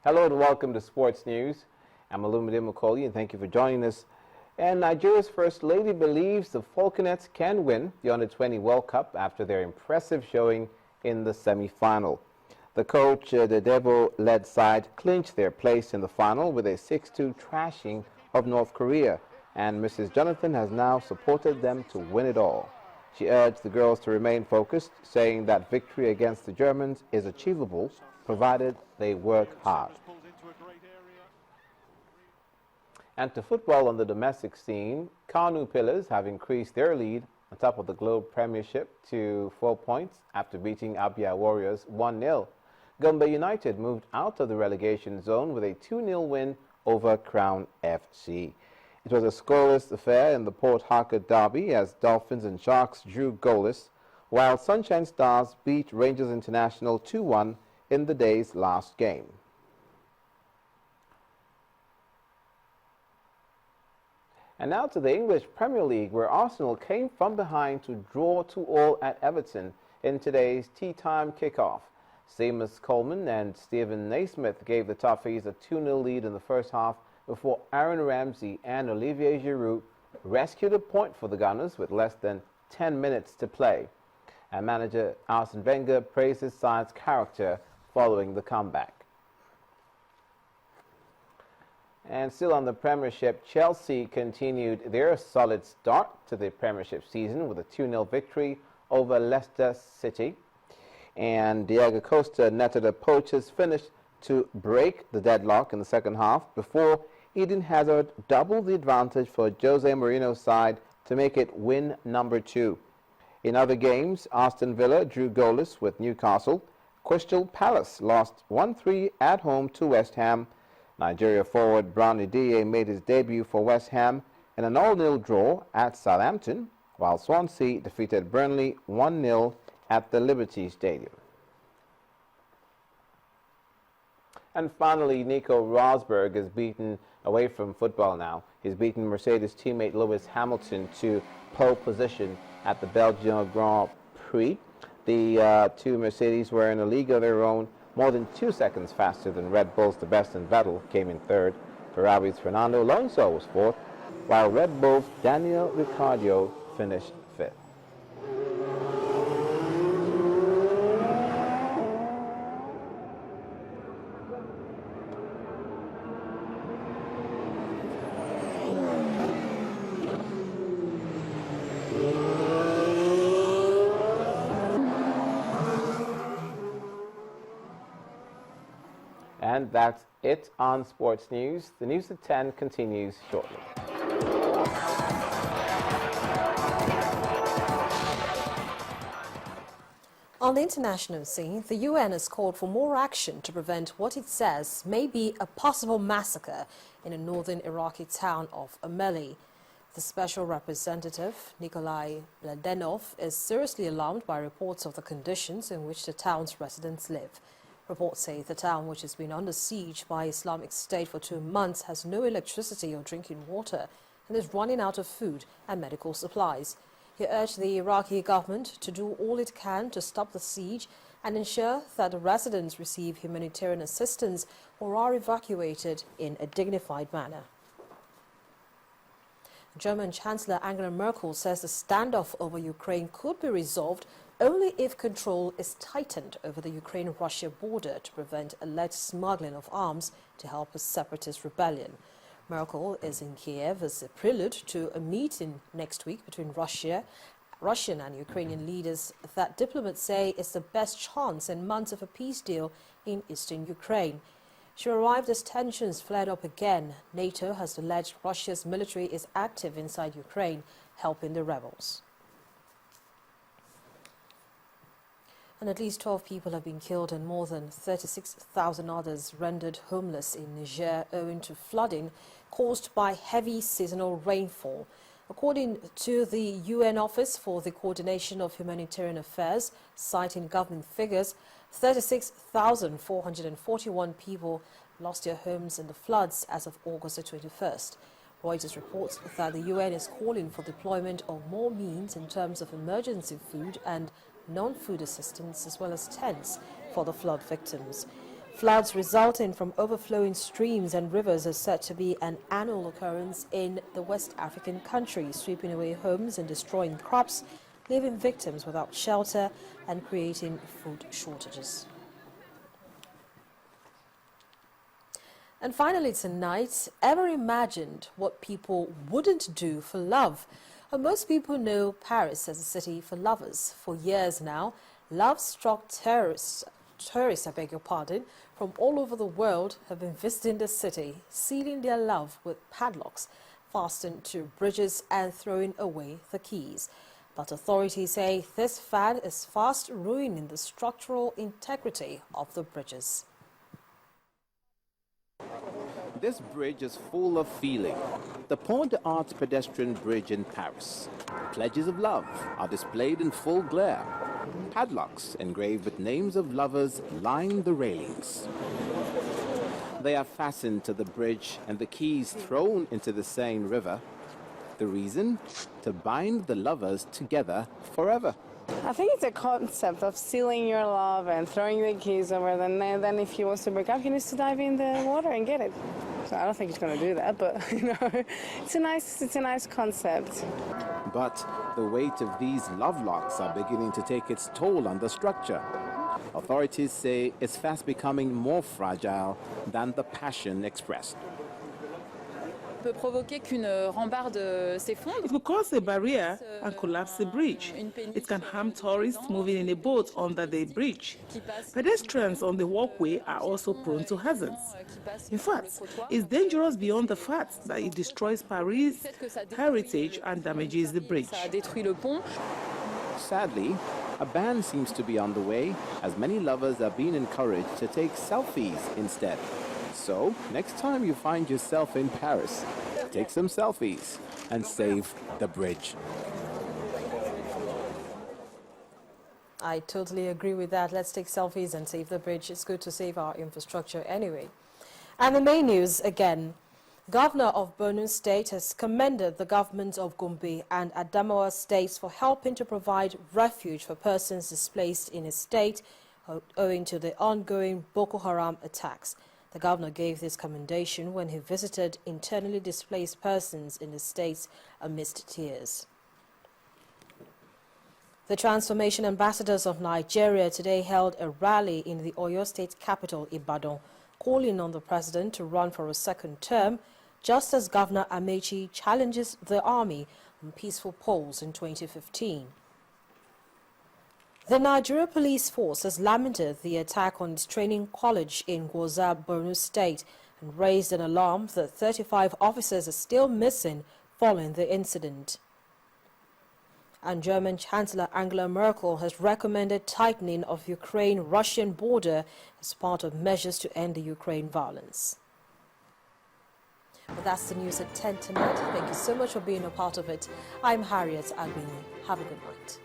Hello and welcome to Sports News. I'm Olumide Macaulay and thank you for joining us. And Nigeria's First Lady believes the Falconets can win the Under-20 World Cup after their impressive showing in the semi-final. The coach, the Devo-led side, clinched their place in the final with a 6-2 thrashing of North Korea, and Mrs. Jonathan has now supported them to win it all. She urged the girls to remain focused, saying that victory against the Germans is achievable, provided they work hard. And to football on the domestic scene, Kanu Pillars have increased their lead on top of the Globe Premiership to 4 points after beating Abia Warriors 1-0. Gombe United moved out of the relegation zone with a 2-0 win over Crown FC. It was a scoreless affair in the Port Harcourt derby as Dolphins and Sharks drew goalless, while Sunshine Stars beat Rangers International 2-1 in the day's last game. And now to the English Premier League, where Arsenal came from behind to draw 2-2 at Everton in today's tea-time kickoff. Seamus Coleman and Stephen Naismith gave the Toffees a 2-0 lead in the first half before Aaron Ramsey and Olivier Giroud rescued a point for the Gunners with less than 10 minutes to play. And manager Arsene Wenger praised his side's character following the comeback. And still on the Premiership, Chelsea continued their solid start to the Premiership season with a 2-0 victory over Leicester City. And Diego Costa netted a poacher's finish to break the deadlock in the second half before Eden Hazard doubled the advantage for Jose Mourinho's side to make it win number 2. In other games, Aston Villa drew goalless with Newcastle. Crystal Palace lost 1-3 at home to West Ham. Nigeria forward Brownie D.A. made his debut for West Ham in an all-0 draw at Southampton, while Swansea defeated Burnley 1-0 at the Liberty Stadium. And finally, Nico Rosberg is beaten away from football now. He's beaten Mercedes teammate Lewis Hamilton to pole position at the Belgian Grand Prix. The two Mercedes were in a league of their own, more than 2 seconds faster than Red Bull's the best, and Vettel came in third. Ferrari's Fernando Alonso was fourth, while Red Bull's Daniel Ricciardo finished fifth. And that's it on Sports News. The News at 10 continues shortly. On the international scene, the UN has called for more action to prevent what it says may be a possible massacre in the northern Iraqi town of Ameli. The special representative, Nikolai Mladenov, is seriously alarmed by reports of the conditions in which the town's residents live. Reports say the town, which has been under siege by Islamic State for 2 months, has no electricity or drinking water and is running out of food and medical supplies. He urged the Iraqi government to do all it can to stop the siege and ensure that the residents receive humanitarian assistance or are evacuated in a dignified manner. German Chancellor Angela Merkel says the standoff over Ukraine could be resolved only if control is tightened over the Ukraine-Russia border to prevent alleged smuggling of arms to help a separatist rebellion. Merkel is in Kiev as a prelude to a meeting next week between Russian and Ukrainian leaders that diplomats say is the best chance in months of a peace deal in eastern Ukraine. She arrived as tensions flared up again. NATO has alleged Russia's military is active inside Ukraine, helping the rebels. And at least 12 people have been killed and more than 36,000 others rendered homeless in Niger owing to flooding caused by heavy seasonal rainfall. According to the UN Office for the Coordination of Humanitarian Affairs, citing government figures, 36,441 people lost their homes in the floods as of August the 21st. Reuters reports that the UN is calling for deployment of more means in terms of emergency food and non-food assistance, as well as tents for the flood victims. Floods resulting from overflowing streams and rivers are said to be an annual occurrence in the West African country, sweeping away homes and destroying crops, leaving victims without shelter and creating food shortages. And finally tonight, ever imagined what people wouldn't do for love? Well, most people know Paris as a city for lovers. For years now, love-struck tourists, from all over the world have been visiting the city, sealing their love with padlocks fastened to bridges and throwing away the keys. But authorities say this fad is fast ruining the structural integrity of the bridges. This bridge is full of feeling. The Pont d'Arts pedestrian bridge in Paris. Pledges of love are displayed in full glare. Padlocks engraved with names of lovers line the railings. They are fastened to the bridge and the keys thrown into the Seine River. The reason? To bind the lovers together forever. I think it's a concept of sealing your love and throwing the keys over. Then if he wants to break up, he needs to dive in the water and get it. So I don't think he's going to do that, but it's a nice concept. But the weight of these love locks are beginning to take its toll on the structure. Authorities say it's fast becoming more fragile than the passion expressed. It will cause a barrier and collapse the bridge. It can harm tourists moving in a boat under the bridge. Pedestrians on the walkway are also prone to hazards. In fact, it's dangerous beyond the fact that it destroys Paris' heritage and damages the bridge. Sadly, a ban seems to be on the way, as many lovers are being encouraged to take selfies instead. So, next time you find yourself in Paris, take some selfies and save the bridge. I totally agree with that. Let's take selfies and save the bridge. It's good to save our infrastructure anyway. And the main news again. Governor of Borno State has commended the governments of Gombe and Adamawa states for helping to provide refuge for persons displaced in his state owing to the ongoing Boko Haram attacks. The governor gave this commendation when he visited internally displaced persons in the states amidst tears. The Transformation Ambassadors of Nigeria today held a rally in the Oyo State capital, Ibadan, calling on the president to run for a second term, just as Governor Amechi challenges the army on peaceful polls in 2015. The Nigeria Police Force has lamented the attack on its training college in Gwoza, Borno State, and raised an alarm that 35 officers are still missing following the incident. And German Chancellor Angela Merkel has recommended tightening of Ukraine-Russian border as part of measures to end the Ukraine violence. Well, that's the news at 10 tonight. Thank you so much for being a part of it. I'm Harriet Albini. Have a good night.